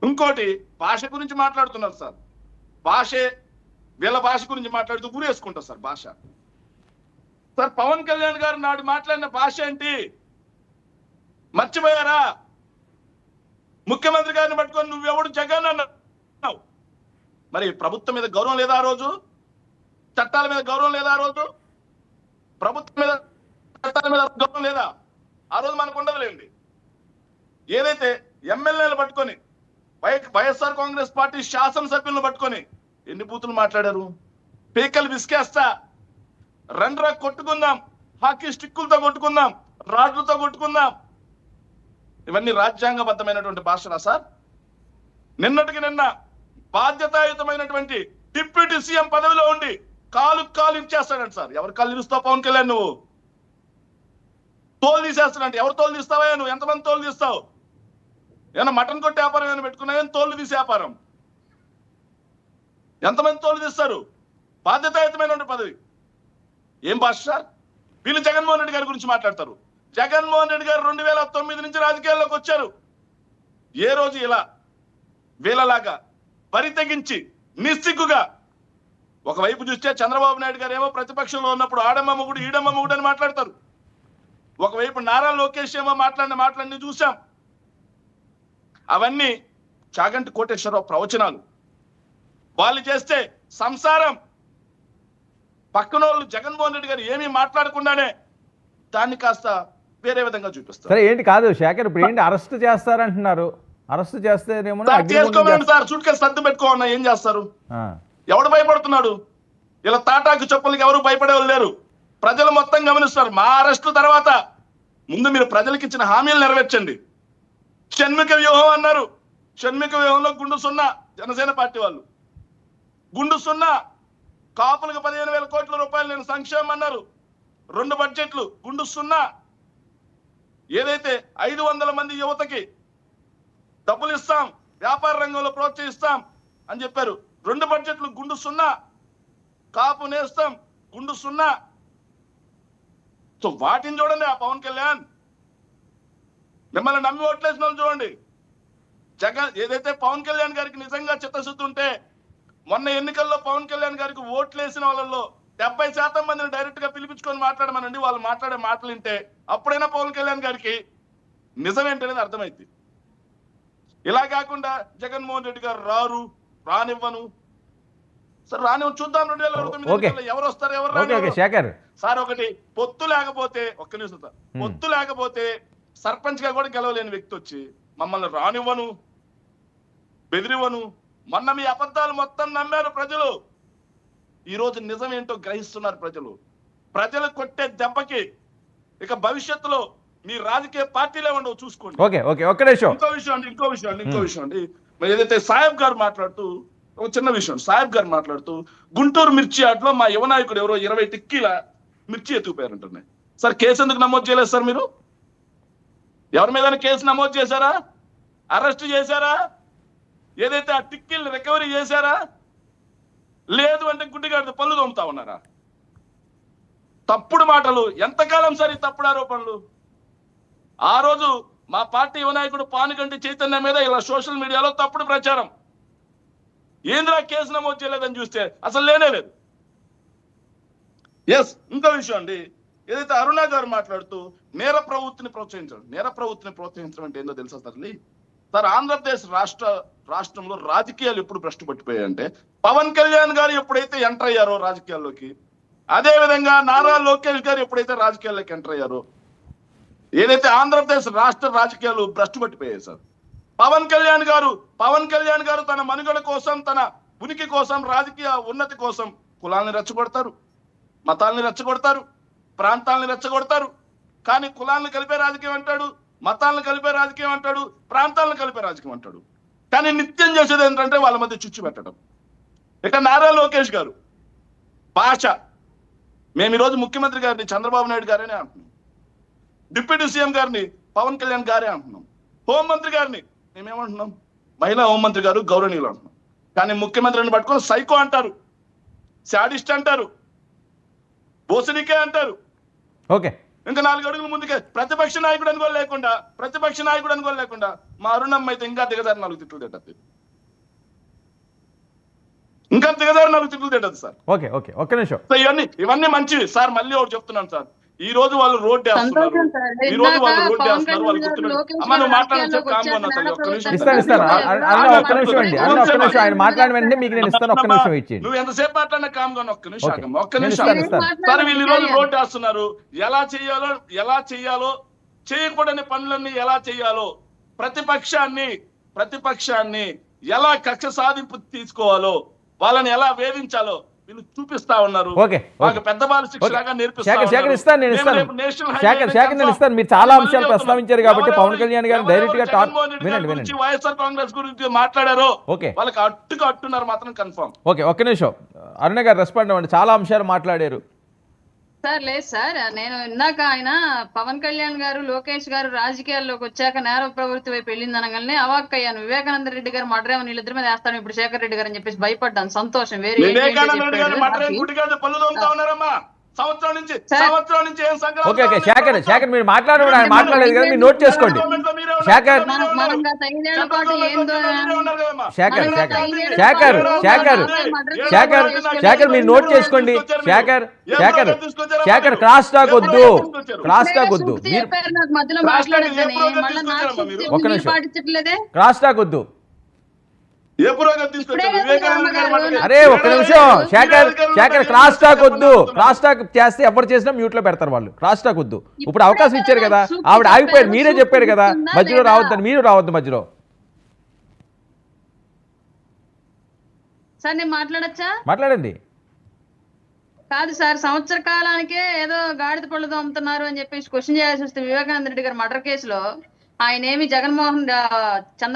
ఇంకోటి భాష గురించి మాట్లాడుతున్నారు సార్. భాషే వీళ్ళ భాష గురించి మాట్లాడుతూ ఊరేసుకుంటారు సార్ భాష. సార్ పవన్ కళ్యాణ్ గారు నాడు మాట్లాడిన భాష ఏంటి మర్చిపోయారా? ముఖ్యమంత్రి గారిని పట్టుకొని నువ్వెవడు జగన్ అన్నావు. మరి ప్రభుత్వం మీద గౌరవం లేదా ఆ రోజు? చట్టాల మీద గౌరవం లేదా ఆ రోజు? ప్రభుత్వం మీద చట్టాల మీద గౌరవం లేదా ఆ రోజు? మనకు ఉండదులేండి. ఏదైతే ఎమ్మెల్యేలు పట్టుకొని వైఎస్ఆర్ కాంగ్రెస్ పార్టీ శాసనసభ్యులను పట్టుకొని ఎన్ని బూతులు మాట్లాడారు? పీకలు విసికేస్తా, రండ్రా కొట్టుకుందాం, హాకీ స్టిక్కులతో కొట్టుకుందాం, రాడ్లతో కొట్టుకుందాం, ఇవన్నీ రాజ్యాంగబద్ధమైనటువంటి భాషలా సార్? నిన్నటికి నిన్న బాధ్యతాయుతమైనటువంటి డిప్యూటీ సీఎం పదవిలో ఉండి కాలు ఇచ్చేస్తాడంట సార్. ఎవరు కాళ్ళు ఇస్తావు పవన్ కళ్యాణ్? నువ్వు తోలు తీసేస్తాడంటే ఎవరు తోలు తీస్తావా నువ్వు? ఎంతమంది తోలు తీస్తావు? ఏమన్నా మటన్ కొట్టే వ్యాపారం ఏమైనా పెట్టుకున్నావు? తోలు తీసే వ్యాపారం ఎంతమంది తోలు తీస్తారు? బాధ్యతాయుతమైనటువంటి పదవి ఏం భాష సార్? వీళ్ళు జగన్మోహన్ రెడ్డి గారి గురించి మాట్లాడతారు. జగన్మోహన్ రెడ్డి గారు 2009 నుంచి రాజకీయాల్లోకి వచ్చారు. ఏ రోజు ఇలా వీళ్ళలాగా బరి తెగించి నిస్సిగ్గుగా ఒకవైపు చూస్తే చంద్రబాబు నాయుడు గారు ఏమో ప్రతిపక్షంలో ఉన్నప్పుడు ఆడమ్మ మొగుడు ఈడమ్మ మొగుడు అని మాట్లాడతారు. ఒకవైపు నారా లోకేష్ ఏమో మాట్లాడిన చూసాం. అవన్నీ చాగంటి కోటేశ్వరరావు ప్రవచనాలు. వాళ్ళు చేస్తే సంసారం పక్కన వాళ్ళు జగన్మోహన్ రెడ్డి గారు ఏమీ మాట్లాడకుండానే దాన్ని కాస్త వేరే విధంగా చూపిస్తారు. సరే ఏంటి కాదు శేఖర్, ఇప్పుడు ఏంటి అరెస్ట్ చేస్తారంటున్నారు? అరెస్ట్ చేస్తేనేమో చేసుకోమని సార్, సూట్కేసు సర్దు పెట్టుకోమన్నా ఏం చేస్తారు? ఎవడు భయపడుతున్నాడు? ఇలా తాటాకు చెప్పులకి ఎవరు భయపడేవాళ్ళు లేరు. ప్రజలు మొత్తం గమనిస్తారు. మా అరెస్టు తర్వాత ముందు మీరు ప్రజలకు ఇచ్చిన హామీలు నెరవేర్చండి. షణ్మిక వ్యూహం అన్నారు. షణ్మిక వ్యూహంలో గుండు సున్నా జనసేన పార్టీ వాళ్ళు. గుండు సున్నా కాపులకు 15,000 కోట్ల రూపాయలు నేను సంక్షేమం అన్నారు. 2 బడ్జెట్లు గుండు సున్నా. ఏదైతే 500 మంది యువతకి డబ్బులు ఇస్తాం, వ్యాపార రంగంలో ప్రోత్సహిస్తాం అని చెప్పారు. 2 బడ్జెట్లు గుండు సున్నా. కాపు నేస్తాం గుండు సున్నా. సో వాటిని చూడండి. ఆ పవన్ కళ్యాణ్ మిమ్మల్ని నమ్మి ఓట్లేసిన వాళ్ళు చూడండి. జగన్ ఏదైతే పవన్ కళ్యాణ్ గారికి నిజంగా చిత్తశుద్ధి ఉంటే మొన్న ఎన్నికల్లో పవన్ కళ్యాణ్ గారికి ఓట్లేసిన వాళ్ళలో 70% మందిని డైరెక్ట్ గా పిలిపించుకొని మాట్లాడమనండి. వాళ్ళు మాట్లాడే మాటలు వింటే అప్పుడైనా పవన్ కళ్యాణ్ గారికి నిజమేంటనేది అర్థమైంది. ఇలా కాకుండా జగన్మోహన్ రెడ్డి గారు రానివ్వను సార్, రానివ్వను చూద్దాం 2029 ఎవరు వస్తారు ఎవరు రానివ్వరు సార్. ఒకటి పొత్తు లేకపోతే ఒక్క నిమిషం సార్, పొత్తు లేకపోతే సర్పంచ్ గా కూడా గెలవలేని వ్యక్తి వచ్చి మమ్మల్ని రానివ్వను బెదిరివ్వను. మొన్న మీ అబద్ధాలు మొత్తం నమ్మారు ప్రజలు. ఈ రోజు నిజం ఏంటో గ్రహిస్తున్నారు ప్రజలు. ప్రజలు కొట్టే దెబ్బకి ఇక భవిష్యత్తులో మీ రాజకీయ పార్టీలే ఉండవు చూసుకోండి. ఇంకో విషయం అండి మరి ఏదైతే సాహెబ్ గారు మాట్లాడుతూ ఒక చిన్న విషయం, సాహెబ్ గారు మాట్లాడుతూ గుంటూరు మిర్చి ఆటలో మా యువ నాయకుడు ఎవరో 20 టిక్కీల మిర్చి ఎత్తుకుపోయారంటున్నాయి. సార్ కేసు ఎందుకు నమోదు చేయలేదు సార్? మీరు ఎవరి మీద కేసు నమోదు చేశారా? అరెస్ట్ చేశారా? ఏదైతే ఆ టిక్కీలను రికవరీ చేశారా? లేదు అంటే గుడ్డిగాడితో పళ్ళు తోముతా ఉన్నారా? తప్పుడు మాటలు ఎంతకాలం సార్ ఈ తప్పుడు ఆరోపణలు? ఆ రోజు మా పార్టీ యువ నాయకుడు పానుగంటి చైతన్య మీద ఇలా సోషల్ మీడియాలో తప్పుడు ప్రచారం. ఏంద్రా కేసు నమోదు చేయలేదని చూస్తే అసలు లేనేలేదు. ఎస్, ఇంకో విషయం అండి, ఏదైతే అరుణ గారు మాట్లాడుతూ నేర ప్రవృత్తిని ప్రోత్సహించడం అంటే ఏందో తెలుసా తల్లి? సార్ ఆంధ్రప్రదేశ్ రాష్ట్రంలో రాజకీయాలు ఎప్పుడు భ్రష్టు పట్టిపోయాయంటే పవన్ కళ్యాణ్ గారు ఎప్పుడైతే ఎంటర్ అయ్యారో రాజకీయాల్లోకి, అదే విధంగా నారా లోకేష్ గారు ఎప్పుడైతే రాజకీయాల్లోకి ఎంటర్ అయ్యారో ఏదైతే ఆంధ్రప్రదేశ్ రాష్ట్ర రాజకీయాలు భ్రష్టు పట్టిపోయాయి సార్. పవన్ కళ్యాణ్ గారు తన మనుగడ కోసం, తన ఉనికి కోసం, రాజకీయ ఉన్నతి కోసం కులాలను రెచ్చగొడతారు, మతాలను రెచ్చగొడతారు, ప్రాంతాలను రెచ్చగొడతారు. కానీ కులాలను కలిపే రాజకీయం అంటాడు, మతాలను కలిపే రాజకీయం అంటాడు, ప్రాంతాలను కలిపే రాజకీయం అంటాడు. కానీ నిత్యం చేసేది ఏంటంటే వాళ్ళ మధ్య చుచ్చు పెట్టడం. ఇక నారా లోకేష్ గారు భాష, మేము ఈరోజు ముఖ్యమంత్రి గారిని చంద్రబాబు నాయుడు గారనే అంటున్నాం, డిప్యూటీ సీఎం గారిని పవన్ కళ్యాణ్ గారే అంటున్నాం, హోంమంత్రి గారిని మేమేమంటున్నాం మహిళా హోంమంత్రి గారు గౌరవనీయులు అంటున్నాం. కానీ ముఖ్యమంత్రిని పట్టుకొని సైకో అంటారు, శాడిస్ట్ అంటారు, బోసినికే అంటారు. ఇంకా 4 అడుగులు ముందుకే ప్రతిపక్ష నాయకుడు అని కూడా లేకుండా మా అరుణమ్మ అయితే ఇంకా దిగజారి 4 తిట్లు తింటది, ఇంకా దిగజారి 4 తిట్లు తింటది సార్. ఓకే ఓకే ఒక్క నిమిషం. సో ఇవన్నీ మంచివి సార్. మళ్ళీ ఒకటి చెప్తున్నాను సార్, ఈ రోజు వాళ్ళు రోడ్డు వేస్తున్నారు, సంతోషం సార్. వాళ్ళు గుర్తున్నారు. అమ్మ నువ్వు మాట్లాడని చెప్పి కామ్గా తల్లి, ఒక్క నిమిషం ఇస్తాను అన్న ఒక్క నిమిషం అండి, అన్న ఒక్క నిమిషం. ఆయన మాట్లాడిన వెంటనే మీకు నేను ఇస్తాను, ఒక్క నిమిషం ఇచ్చి. నువ్వు ఎంతసేపు మాట్లాడినా కామ్గా ఒక్క నిమిషం ఓకే. ఒక్క నిమిషం సార్. వీళ్ళు ఈ రోజు రోడ్డు వేస్తున్నారు, ఎలా చేయాలో చేయకూడని పనులన్నీ ఎలా చేయాలో, ప్రతిపక్షాన్ని ఎలా కక్ష సాధింపు తీసుకోవాలో, వాళ్ళని ఎలా వేధించాలో వీళ్ళు చూపిస్తా ఉన్నారు. ఓకే మాకు పెద్ద బాల శిక్షలాగా శేఖర్ ఇస్తాను, నేను ఇస్తాను. శేఖర్ నేను ఇస్తాను. మీరు చాలా అంశాలు ప్రస్తావించారు కాబట్టి పవన్ కళ్యాణ్ గారు డైరెక్ట్ గా వినండి. వైఎస్ఆర్ కాంగ్రెస్ గురించి మాట్లాడారో ఓకే, వాళ్ళకి అట్టున్నారు మాత్రం కన్ఫర్మ్. ఓకే ఒక్క నిమిషం అరుణ గారు రెస్పాండ్ అవ్వండి. చాలా అంశాలు మాట్లాడారు సార్. లేదు సార్, నేను ఇందాక ఆయన పవన్ కళ్యాణ్ గారు లోకేష్ గారు రాజకీయాల్లోకి వచ్చాక నేర ప్రవృత్తి వైపు వెళ్ళింది అనగానే అవాక్కయ్యాను. వివేకానంద రెడ్డి గారు మర్డరేమో వీళ్ళిద్దరి మీద వేస్తాను ఇప్పుడు శేఖర్ రెడ్డి గారు అని చెప్పేసి భయపడ్డాను. సంతోషం. వేరే వివేకానంద రెడ్డి గారు మటరేం గుడి కాదు, పళ్ళు తోముతా ఉన్నారమ్మా సంవత్సరం నుంచి ఏం సంక్రాంతి. ఓకే ఓకే శేఖర్ మీరు మాట్లాడడం ఆయన మాట్లాడలేదు కదా, మీరు నోట్ చేసుకోండి. శేఖర్ మీరు నోట్ చేసుకోండి. శేఖర్ క్రాస్ టాక్ వద్దు. మధ్యలో మాట్లాడద్దని ఒక్క నిమిషం, క్రాస్ టాక్ వద్దు. ఏ పురోగతి తీసుకొచ్చారు వివేకానంద గారు? అరే ఒక్క నిమిషం శేఖర్ క్రాస్ టాక్ వద్దు. క్రాస్ టాక్ చేస్తే ఎవరు చేసినా మ్యూట్ లో పెడతారు వాళ్ళు. క్రాస్ టాక్ వద్దు. ఇప్పుడు అవకాశం ఇచ్చారు కదా, ఆవిడ ఆగిపోయారు. మీరే చెప్పారు కదా మధ్యలో రావద్దని. మీరు రావద్దు మధ్యలో. సార్ నేను మాట్లాడచ్చా? మాట్లాడండి. కాదు సార్, సంవత్సర కాలానికే ఏదో గాడిద పళ్ళు తోముతున్నారు అని చెప్పేసి క్వశ్చన్ చేయాల్సి వస్తే వివేకానంద రెడ్డి గారు మర్డర్ కేసులో ఆయన ఏమి జగన్మోహన్ చంద్ర